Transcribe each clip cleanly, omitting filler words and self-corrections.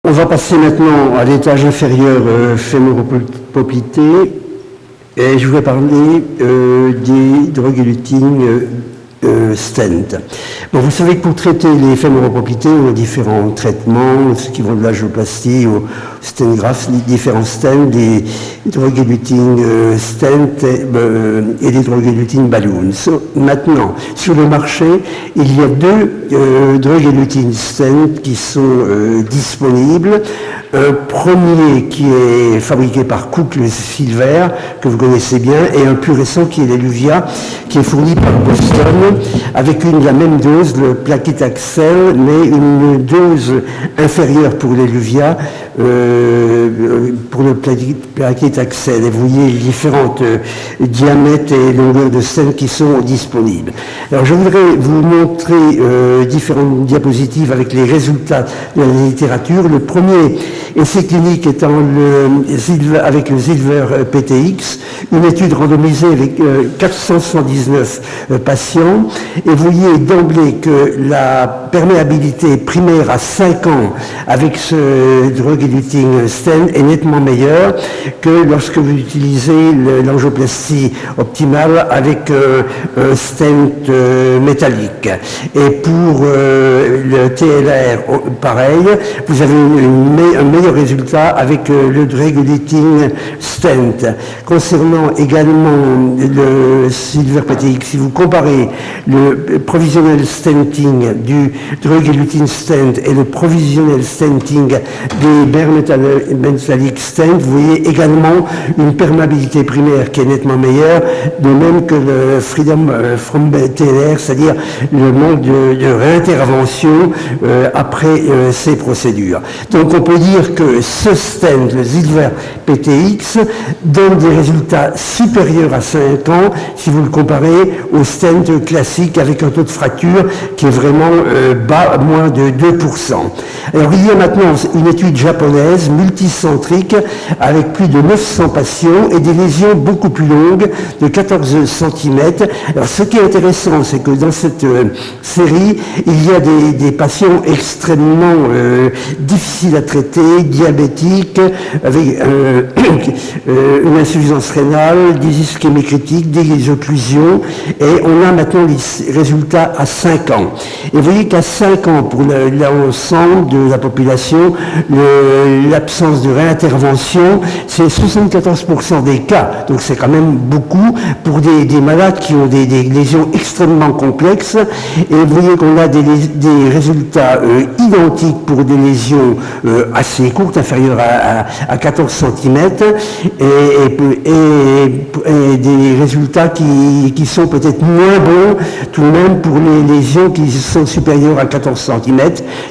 On va passer maintenant à l'étage inférieur fémoropoplité et je vais parler des drogues-lutines stent. Bon, vous savez que pour traiter les fémoropoplités, on a différents traitements, ce qui vont de l'angioplastie au stent graft, différents stents, des drogues-lutines stent et des drogues-lutines balloons. Maintenant, sur le marché, il y a deux drogues-lutines stent qui sont disponibles. Un premier qui est fabriqué par Cook le Silver, que vous connaissez bien, et un plus récent qui est l'Eluvia, qui est fourni par Boston, avec la même dose, le Plaquetaxel, mais une dose inférieure pour l'Eluvia, pour le Plaquetaxel. Et vous voyez les différentes diamètres et longueurs de scène qui sont disponibles. Alors je voudrais vous montrer différentes diapositives avec les résultats de la littérature. Le premier essai clinique étant avec le Silver PTX, une étude randomisée avec 479 patients, et vous voyez d'emblée que la perméabilité primaire à 5 ans avec ce drug-eluting stent est nettement meilleure que lorsque vous utilisez l'angioplastie optimale avec un stent métallique. Et pour le TLR, pareil, vous avez un meilleur résultat avec le drug-eluting stent. Concernant également le Silver PTX, si vous comparez le provisionnel stenting du drug-eluting stent et le provisionnel stenting des bare metallic stent, vous voyez également une perméabilité primaire qui est nettement meilleure, de même que le Freedom from TLR, c'est-à-dire le manque de réintervention après ces procédures. Donc on peut dire que ce stent, le Silver PTX, donne des résultats supérieurs à 5 ans si vous le comparez au stent classique avec un taux de fracture qui est vraiment bas, moins de 2%. Alors il y a maintenant une étude japonaise multicentrique avec plus de 900 patients et des lésions beaucoup plus longues de 14 cm. Alors ce qui est intéressant, c'est que dans cette série, il y a des patients extrêmement difficiles à traiter, diabétiques, avec une insuffisance rénale, des ischémies critiques, des occlusions, et on a maintenant les résultats à 5 ans. Et vous voyez qu'à 5 ans, pour l'ensemble de la population, l'absence de réintervention, c'est 74% des cas, donc c'est quand même beaucoup pour des malades qui ont des lésions extrêmement complexes, et vous voyez qu'on a des résultats identiques pour des lésions assez courtes, inférieures à 14 cm, et des résultats qui sont peut-être moins bons tout de même pour les lésions qui sont supérieures à 14 cm.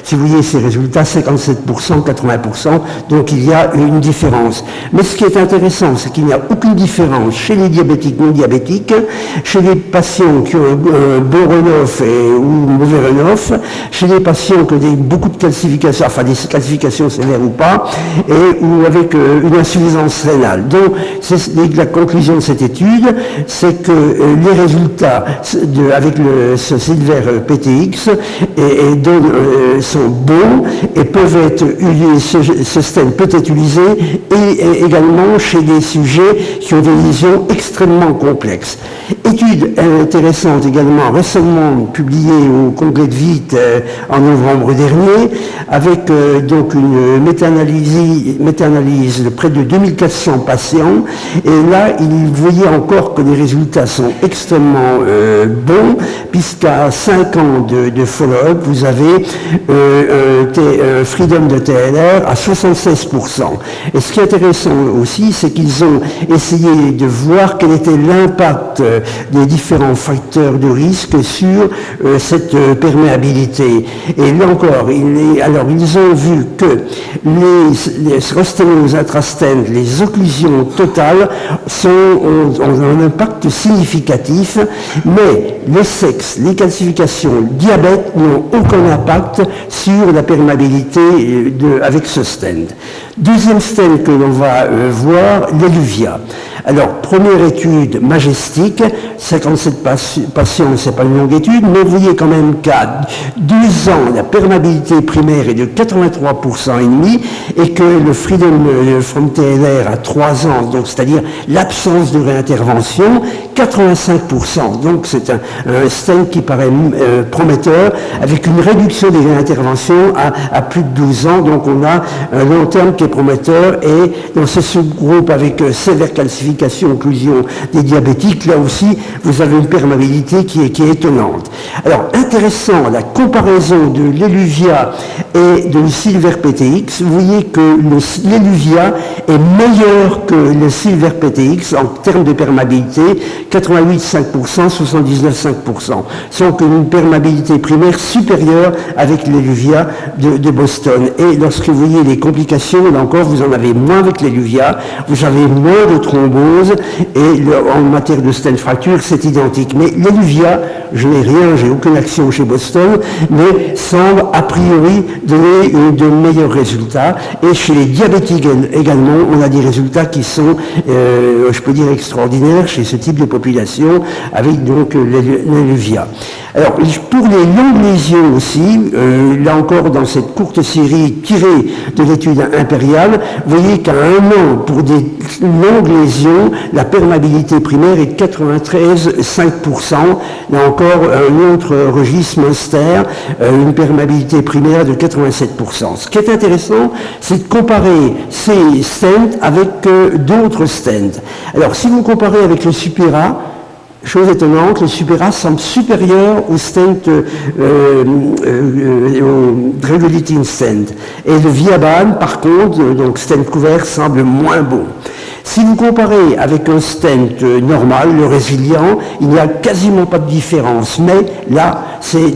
Si vous voyez ces résultats, 57%, 80%, donc il y a une différence. Mais ce qui est intéressant, c'est qu'il n'y a aucune différence chez les diabétiques non diabétiques, chez les patients qui ont un bon runoff ou mauvais runoff, chez les patients qui ont beaucoup de calcifications, enfin des calcifications sévères ou pas, ou avec une insuffisance rénale. Donc la conclusion de cette étude, c'est que les résultats avec ce Silver PTX sont bons et peuvent être ce stent peut être utilisé et également chez des sujets qui ont des lésions extrêmement complexes. Étude intéressante également, récemment publiée au Congrès de Vite en novembre dernier, avec donc une méta-analyse de près de 2400 patients, et là, il voyait encore que les résultats sont extrêmement bons, puisqu'à 5 ans de follow-up, vous avez un freedom de TLR à 76%. Et ce qui est intéressant aussi, c'est qu'ils ont essayé de voir quel était l'impact des différents facteurs de risque sur cette perméabilité. Et là encore, ils ont vu que les sténoses intrastent, les occlusions totales ont un impact significatif, mais le sexe, les calcifications, le diabète n'ont aucun impact sur la perméabilité avec ce stent. Deuxième stent que l'on va voir, l'Eluvia. Alors, première étude majestique, 57 patients, c'est pas une longue étude, mais vous voyez quand même qu'à 2 ans, la perméabilité primaire est de 83% et demi, et que le Freedom from TLR à 3 ans, donc c'est-à-dire l'absence de réintervention, 85%. Donc c'est un stent qui paraît prometteur, avec une réduction des réinterventions à plus de 12 ans. Donc on a un long terme qui est prometteur, et dans ce sous-groupe avec sévère calcification, occlusion des diabétiques, là aussi vous avez une perméabilité qui est étonnante. Alors intéressant, la comparaison de l'Eluvia et de Silver PTX, vous voyez que l'Eluvia est meilleur que le Silver PTX en termes de perméabilité, 88,5%, 79,5%. Donc une perméabilité primaire supérieure avec l'Eluvia de Boston. Et lorsque vous voyez les complications, là encore, vous en avez moins avec l'Eluvia, vous avez moins de thrombose, et en matière de stent fracture, c'est identique. Mais l'Eluvia, je n'ai rien, j'ai aucune action chez Boston, mais semble a priori donner de meilleurs résultats. Et chez les diabétiques également, on a des résultats qui sont, je peux dire, extraordinaires chez ce type de population, avec donc l'Eluvia. Alors, pour les longues lésions aussi, là encore dans cette courte série tirée de l'étude impériale, vous voyez qu'à 1 an, pour des longues lésions, la perméabilité primaire est de 93,5%. Là encore, un autre registre Munster, une perméabilité primaire de 87%. Ce qui est intéressant, c'est de comparer ces stents avec d'autres stents. Alors, si vous comparez avec le Supera, chose étonnante, le Supera semble supérieur au stent, au drug-eluting stent. Et le Viaban, par contre, donc stent couvert, semble moins bon. Si vous comparez avec un stent normal, le résilient, il n'y a quasiment pas de différence. Mais là, c'est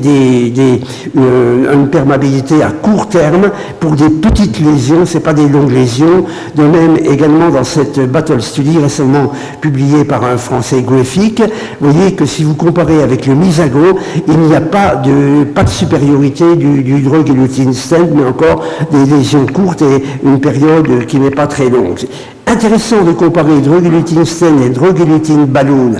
une perméabilité à court terme pour des petites lésions, c'est pas des longues lésions. De même, également dans cette Battle Study récemment publiée par un Français Graphic, vous voyez que si vous comparez avec le Misago, il n'y a pas de supériorité du drug-eluting stent, mais encore des lésions courtes et une période qui n'est pas très longue. Intéressant de comparer drug-eluting stent et drug-eluting balloon.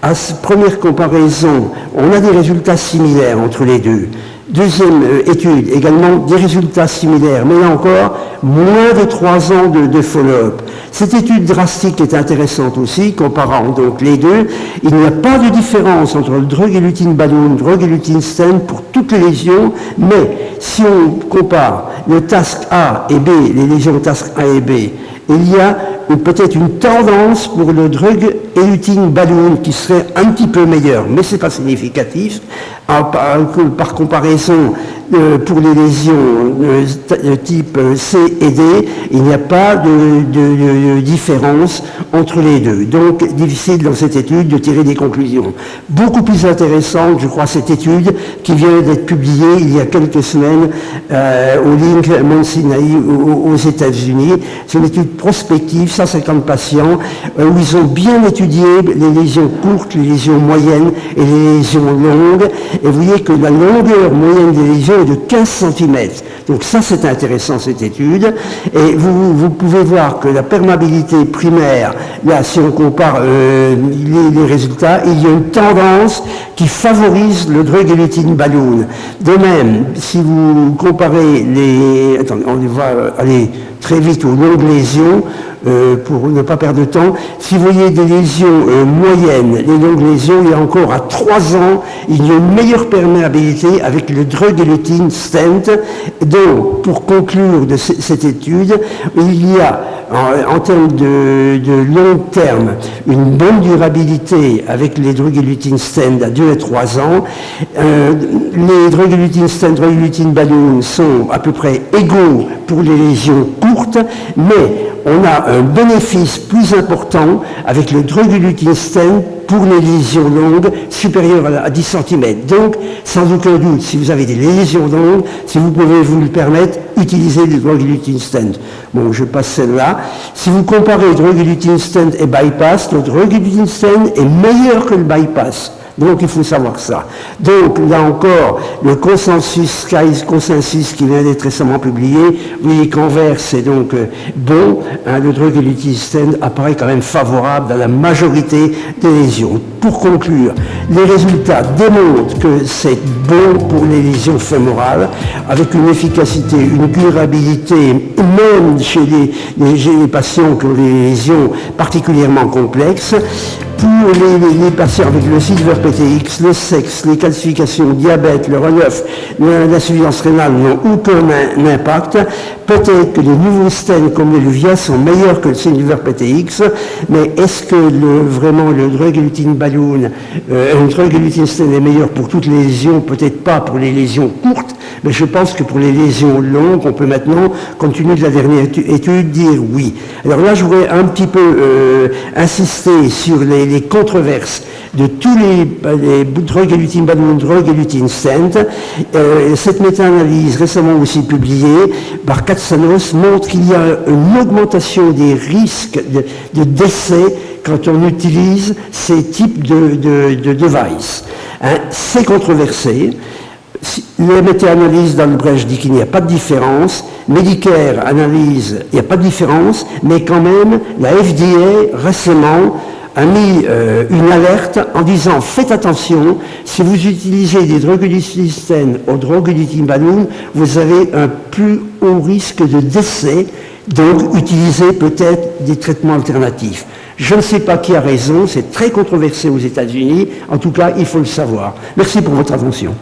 À cette première comparaison, on a des résultats similaires entre les deux. Deuxième étude, également des résultats similaires, mais là encore, moins de 3 ans de follow-up. Cette étude drastique est intéressante aussi, comparant donc les deux. Il n'y a pas de différence entre le drug-eluting balloon, drug-eluting stent pour toutes les lésions, mais si on compare le TASC A et B, les lésions TASC A et B, il y a peut-être une tendance pour le drug-eluting balloon qui serait un petit peu meilleur, mais ce n'est pas significatif. Par comparaison, pour les lésions type C et D, il n'y a pas de différence entre les deux. Donc, difficile dans cette étude de tirer des conclusions. Beaucoup plus intéressante, je crois, cette étude qui vient d'être publiée il y a quelques semaines au Link Mount Sinai aux États-Unis. C'est une étude prospective, 150 patients, où ils ont bien étudié les lésions courtes, les lésions moyennes et les lésions longues. Et vous voyez que la longueur moyenne des lésions est de 15 cm. Donc ça, c'est intéressant, cette étude. Et vous pouvez voir que la perméabilité primaire, là, si on compare les résultats, il y a une tendance qui favorise le drug-eluting balloon. De même, si vous comparez les... Attendez, on va aller très vite aux longues lésions, pour ne pas perdre de temps. Si vous voyez des lésions moyennes, les longues lésions, il y a encore à 3 ans, il y a une meilleure perméabilité avec le drug-eluting stent. Donc, pour conclure de cette étude, il y a en termes de long terme une bonne durabilité avec les drug-eluting stents à 2 et 3 ans. Les drug-eluting stents, drug-eluting balloon sont à peu près égaux pour les lésions courtes, mais on a un bénéfice plus important avec le drug-eluting stent pour les lésions longues supérieures à 10 cm. Donc, sans aucun doute, si vous avez des lésions longues, si vous pouvez vous le permettre, utilisez le drug-eluting stent. Bon, je passe celle-là. Si vous comparez drug-eluting stent et bypass, le drug-eluting stent est meilleur que le bypass. Donc il faut savoir ça. Donc là encore, le consensus qui vient d'être récemment publié, vous voyez qu'Anvers c'est donc bon, hein, le drug-eluting stent apparaît quand même favorable dans la majorité des lésions. Pour conclure, les résultats démontrent que c'est bon pour les lésions fémorales, avec une efficacité, une durabilité, même chez les patients qui ont des lésions particulièrement complexes. Pour les patients avec le silver PTX, le sexe, les calcifications, le diabète, le RE9, l'insuffisance rénale n'ont aucun impact. Peut-être que les nouveaux stents comme le Luvia sont meilleurs que le silver PTX, mais est-ce que vraiment le drug-eluting balloon, un drug-eluting stent est meilleur pour toutes les lésions? Peut-être pas pour les lésions courtes, mais je pense que pour les lésions longues, on peut maintenant, compte tenu de la dernière étude, dire oui. Alors là, je voudrais un petit peu insister sur les controverses de tous les drug-eluting balloon, drug-eluting stent. Cette méta-analyse récemment aussi publiée par Katsanos montre qu'il y a une augmentation des risques de décès quand on utilise ces types de devices. Hein, c'est controversé. La méta-analyse d'Albrecht dit qu'il n'y a pas de différence. Medicare analyse, il n'y a pas de différence, mais quand même, la FDA récemment a mis une alerte en disant faites attention, si vous utilisez des drug-eluting stents au drug-eluting balloon, vous avez un plus haut risque de décès, donc utilisez peut-être des traitements alternatifs. Je ne sais pas qui a raison, c'est très controversé aux États-Unis, en tout cas il faut le savoir. Merci pour votre attention.